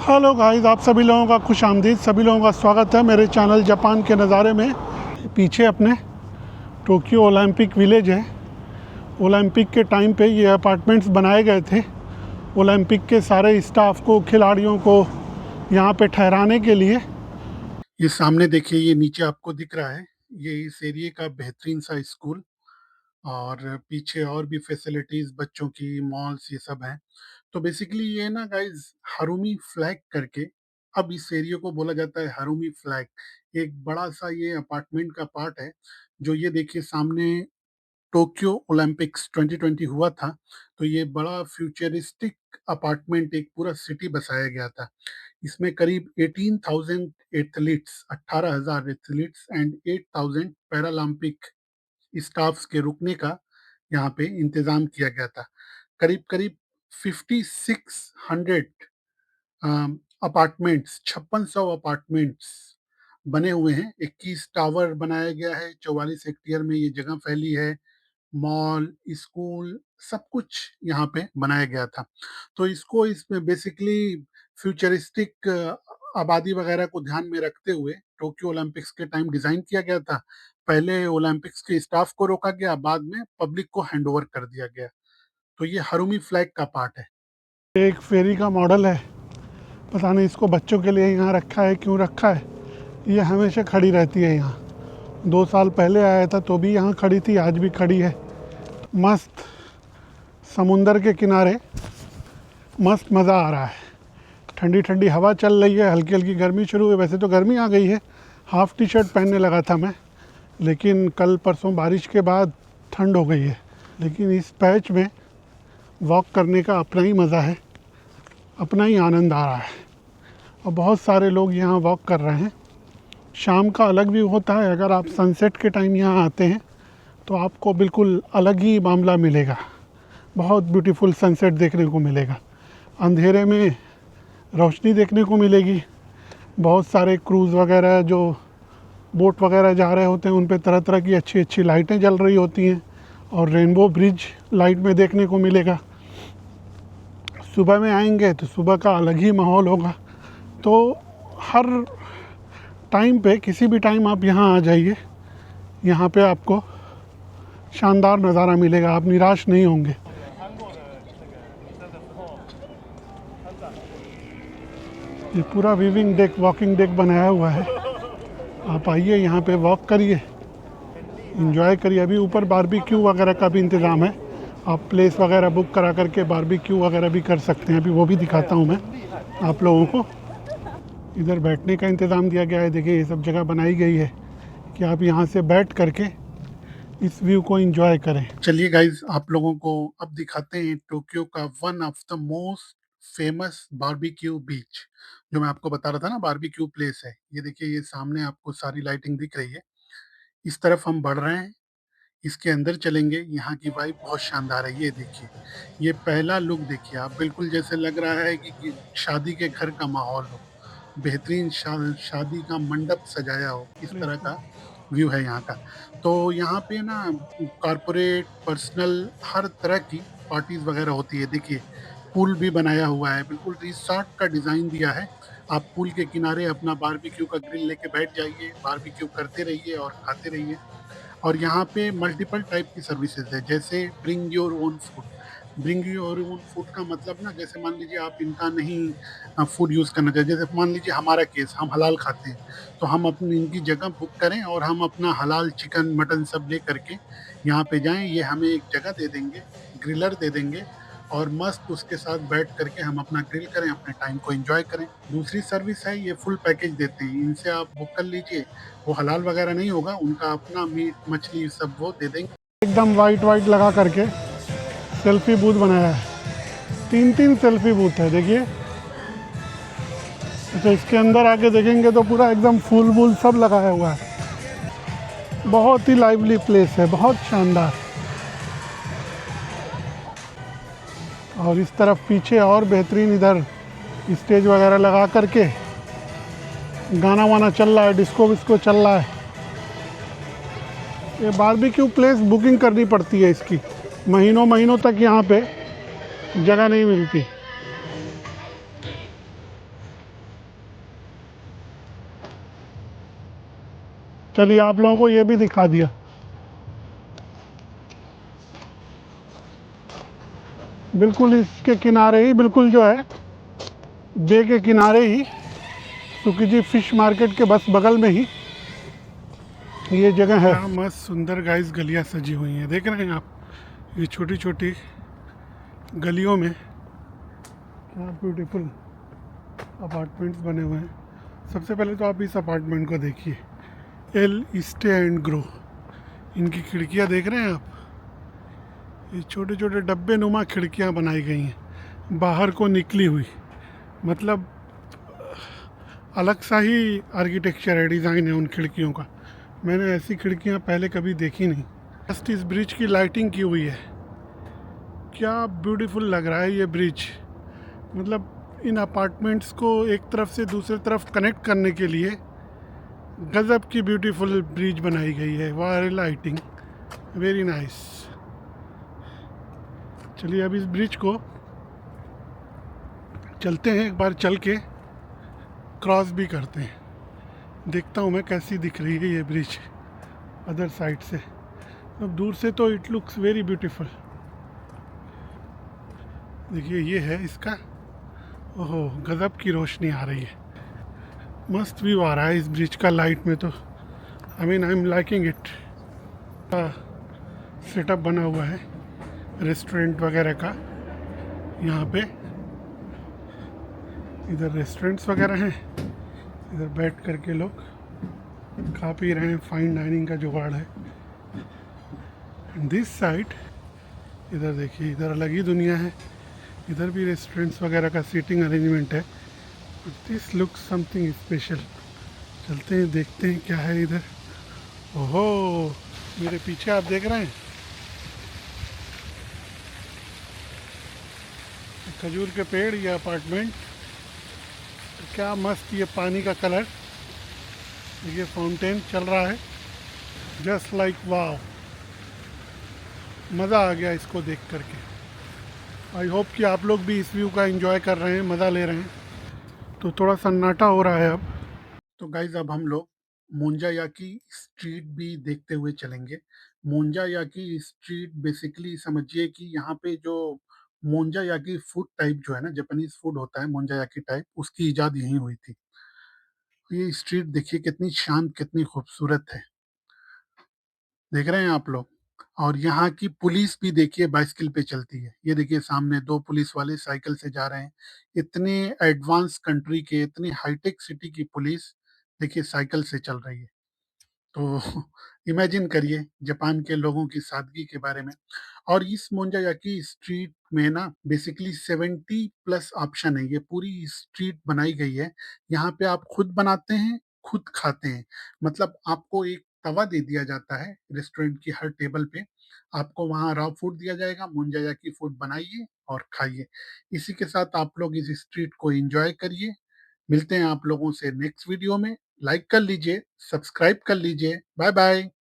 Hello guys, आप सभी लोगों का खुश आमदीद, सभी लोगों का स्वागत है मेरे चैनल जापान के नज़ारे में। पीछे अपने टोक्यो ओलंपिक विलेज है। ओलंपिक के टाइम पे ये अपार्टमेंट्स बनाए गए थे ओलंपिक के सारे स्टाफ को, खिलाड़ियों को यहाँ पे ठहराने के लिए। ये सामने देखिए, ये नीचे आपको दिख रहा है, ये इस एरिया का बेहतरीन सा स्कूल, और पीछे और भी फैसिलिटीज़ बच्चों की, मॉल्स, ये सब हैं। तो बेसिकली ये ना गाइस, हारुमी फ्लैग करके अब इस एरिया को बोला जाता है हारुमी फ्लैग। एक बड़ा सा ये अपार्टमेंट का पार्ट है। जो ये देखिए सामने टोक्यो ओलंपिक्स 2020 हुआ था, तो ये बड़ा फ्यूचरिस्टिक अपार्टमेंट, एक पूरा सिटी बसाया गया था। इसमें करीब 18,000 athletes, 18,000 athletes and 8,000 Paralympic staffs के रुकने का यहाँ पे इंतजाम किया गया था। करीब करीब 5600 अपार्टमेंट्स, 5600 अपार्टमेंट्स बने हुए हैं। 21 टावर बनाया गया है, 44 हेक्टेयर में ये जगह फैली है। मॉल, स्कूल, सब कुछ यहाँ पे बनाया गया था। तो इसको इसमें बेसिकली फ्यूचरिस्टिक आबादी वगैरह को ध्यान में रखते हुए टोक्यो ओलंपिक्स के टाइम डिजाइन किया गया था। पहले ओलंपिक्स के स्टाफ को रोका गया, बाद में पब्लिक को हैंडओवर कर दिया गया। तो ये हारुमी फ्लैग का पार्ट है। एक फेरी का मॉडल है, पता नहीं इसको बच्चों के लिए यहाँ रखा है, क्यों रखा है। ये हमेशा खड़ी रहती है यहाँ। 2 साल पहले आया था तो भी यहाँ खड़ी थी, आज भी खड़ी है। मस्त समुंदर के किनारे, मस्त मज़ा आ रहा है। ठंडी ठंडी हवा चल रही है, हल्की हल्की गर्मी शुरू हुई। वैसे तो गर्मी आ गई है, हाफ टी शर्ट पहनने लगा था मैं, लेकिन कल परसों बारिश के बाद ठंड हो गई है। लेकिन इस पैच में वॉक करने का अपना ही मज़ा है, अपना ही आनंद आ रहा है। और बहुत सारे लोग यहाँ वॉक कर रहे हैं। शाम का अलग व्यू होता है। अगर आप सनसेट के टाइम यहाँ आते हैं तो आपको बिल्कुल अलग ही मामला मिलेगा। बहुत ब्यूटीफुल सनसेट देखने को मिलेगा। अंधेरे में रोशनी देखने को मिलेगी। बहुत सारे क्रूज़ वगैरह, जो बोट वगैरह जा रहे होते हैं, उन पे तरह तरह की अच्छी अच्छी लाइटें जल रही होती हैं, और रेनबो ब्रिज लाइट में देखने को मिलेगा। सुबह में आएंगे तो सुबह का अलग ही माहौल होगा। तो हर टाइम पे, किसी भी टाइम आप यहाँ आ जाइए, यहाँ पे आपको शानदार नज़ारा मिलेगा, आप निराश नहीं होंगे। ये पूरा वीविंग डेक, वॉकिंग डेक बनाया हुआ है। आप आइए, यहाँ पे वॉक करिए, एंजॉय करिए। अभी ऊपर बारबेक्यू वगैरह का भी इंतज़ाम है। आप प्लेस वगैरह बुक करा करके बारबेक्यू वगैरह भी कर सकते हैं। अभी वो भी दिखाता हूँ मैं आप लोगों को। इधर बैठने का इंतज़ाम दिया गया है। देखिए, ये सब जगह बनाई गई है कि आप यहाँ से बैठ करके इस व्यू को एंजॉय करें। चलिए गाइज, आप लोगों को अब दिखाते हैं टोक्यो का one of the most famous barbecue beach, जो मैं आपको बता रहा था ना, बारबेक्यू प्लेस है। ये देखिए, ये सामने आपको सारी लाइटिंग दिख रही है। इस तरफ हम बढ़ रहे हैं, इसके अंदर चलेंगे। यहाँ की वाइब बहुत शानदार है। ये देखिए, ये पहला लुक देखिए आप, बिल्कुल जैसे लग रहा है कि शादी के घर का माहौल हो, बेहतरीन शादी का मंडप सजाया हो, इस तरह का व्यू है यहाँ का। तो यहाँ पे ना कॉरपोरेट, पर्सनल, हर तरह की पार्टीज वगैरह होती है। देखिए, पूल भी बनाया हुआ है, बिल्कुल रिसॉर्ट का डिज़ाइन दिया है। आप पूल के किनारे अपना बारबेक्यू का ग्रिल लेके बैठ जाइए, बारबेक्यू करते रहिए और खाते रहिए। और यहाँ पे मल्टीपल टाइप की सर्विसेज है, जैसे bring your own food. Bring your own food का मतलब ना, जैसे मान लीजिए आप इनका नहीं फूड यूज़ करना चाहिए। जैसे मान लीजिए हमारा केस, हम हलाल खाते हैं, तो हम अपनी इनकी जगह बुक करें और हम अपना हलाल चिकन, मटन सब ले करके यहाँ पे जाएं। ये हमें एक जगह दे देंगे, ग्रिलर दे देंगे, और मस्त उसके साथ बैठ करके हम अपना ग्रिल करें, अपने टाइम को एंजॉय करें। दूसरी सर्विस है, ये फुल पैकेज देते हैं, इनसे आप बुक कर लीजिए। वो हलाल वगैरह नहीं होगा, उनका अपना मीट, मछली सब वो दे देंगे। एकदम वाइट वाइट लगा करके सेल्फी बूथ बनाया है। 3 सेल्फी बूथ है, देखिए। अच्छा, इसके अंदर आके देखेंगे तो पूरा एकदम फूल वूल सब लगाया हुआ है। बहुत ही लाइवली प्लेस है, बहुत शानदार। और इस तरफ पीछे और बेहतरीन, इधर स्टेज वगैरह लगा करके गाना वाना चल रहा है, डिस्को विस्को चल रहा है। ये बारबेक्यू प्लेस बुकिंग करनी पड़ती है इसकी, महीनों महीनों तक यहाँ पे जगह नहीं मिलती। चलिए आप लोगों को ये भी दिखा दिया। बिल्कुल इसके किनारे ही, बिल्कुल जो है बे के किनारे ही, सुकीजी फिश मार्केट के बस बगल में ही ये जगह है। क्या मस्त सुंदर गाइस गलियां सजी हुई हैं, देख रहे हैं आप, ये छोटी छोटी गलियों में क्या ब्यूटीफुल अपार्टमेंट्स बने हुए हैं। सबसे पहले तो आप इस अपार्टमेंट को देखिए, एल स्टे एंड ग्रो। इनकी खिड़कियां देख रहे हैं आप, ये छोटे छोटे डब्बे नुमा खिड़कियां बनाई गई हैं बाहर को निकली हुई। मतलब अलग सा ही आर्किटेक्चर है, डिज़ाइन है उन खिड़कियों का। मैंने ऐसी खिड़कियां पहले कभी देखी नहीं। जस्ट इस ब्रिज की लाइटिंग की हुई है, क्या ब्यूटीफुल लग रहा है ये ब्रिज। मतलब इन अपार्टमेंट्स को एक तरफ से दूसरे तरफ कनेक्ट करने के लिए गज़ब की ब्यूटीफुल ब्रिज बनाई गई है। वाह लाइटिंग, वेरी नाइस। चलिए अब इस ब्रिज को चलते हैं, एक बार चल के क्रॉस भी करते हैं, देखता हूँ मैं कैसी दिख रही है ये ब्रिज अदर साइड से। अब दूर से तो इट लुक्स वेरी ब्यूटीफुल। देखिए ये है इसका, ओहो गज़ब की रोशनी आ रही है, मस्त व्यू आ रहा है इस ब्रिज का लाइट में। तो I am liking it. Setup बना हुआ है रेस्टोरेंट वगैरह का यहाँ पे। इधर रेस्टोरेंट्स वगैरह हैं, इधर बैठ करके लोग खा पी रहे हैं, फाइन डाइनिंग का जुगाड़ है। दिस साइड इधर देखिए, इधर अलग ही दुनिया है, इधर भी रेस्टोरेंट्स वगैरह का सीटिंग अरेंजमेंट है। This looks something special. चलते हैं देखते हैं क्या है इधर। ओहो मेरे पीछे आप देख रहे हैं खजूर के पेड़, ये अपार्टमेंट, क्या मस्त ये पानी का कलर, ये फाउंटेन चल रहा है, जस्ट लाइक वाव। मज़ा आ गया इसको देख करके। आई होप कि आप लोग भी इस व्यू का एंजॉय कर रहे हैं, मज़ा ले रहे हैं। तो थोड़ा सन्नाटा हो रहा है अब। तो गाइज अब हम लोग मोंजायाकी स्ट्रीट भी देखते हुए चलेंगे। मोंजायाकी स्ट्रीट बेसिकली समझिए कि यहाँ पे जो मोंजायाकी फूड टाइप जो है ना, जापानीज फूड होता है मोंजायाकी टाइप, उसकी इजाद यहीं हुई थी। ये स्ट्रीट देखिए कितनी शांत, कितनी खूबसूरत है, देख रहे हैं आप लोग। और यहाँ की पुलिस भी देखिए बाइसिकल पे चलती है। ये देखिए सामने दो पुलिस वाले साइकिल से जा रहे हैं। इतने एडवांस कंट्री के, इतनी हाईटेक सिटी की पुलिस देखिए साइकिल से चल रही है। तो इमेजिन करिए जापान के लोगों की सादगी के बारे में। और इस मोंजायाकी स्ट्रीट में ना बेसिकली 70 प्लस ऑप्शन है। ये पूरी स्ट्रीट बनाई गई है, यहाँ पे आप खुद बनाते हैं, खुद खाते हैं। मतलब आपको एक तवा दे दिया जाता है रेस्टोरेंट की हर टेबल पे, आपको वहाँ रॉ फूड दिया जाएगा, मोंजायाकी फूड बनाइए और खाइए। इसी के साथ आप लोग इस स्ट्रीट को एंजॉय करिए। मिलते हैं आप लोगों से नेक्स्ट वीडियो में। लाइक कर लीजिए, सब्सक्राइब कर लीजिए। Bye bye.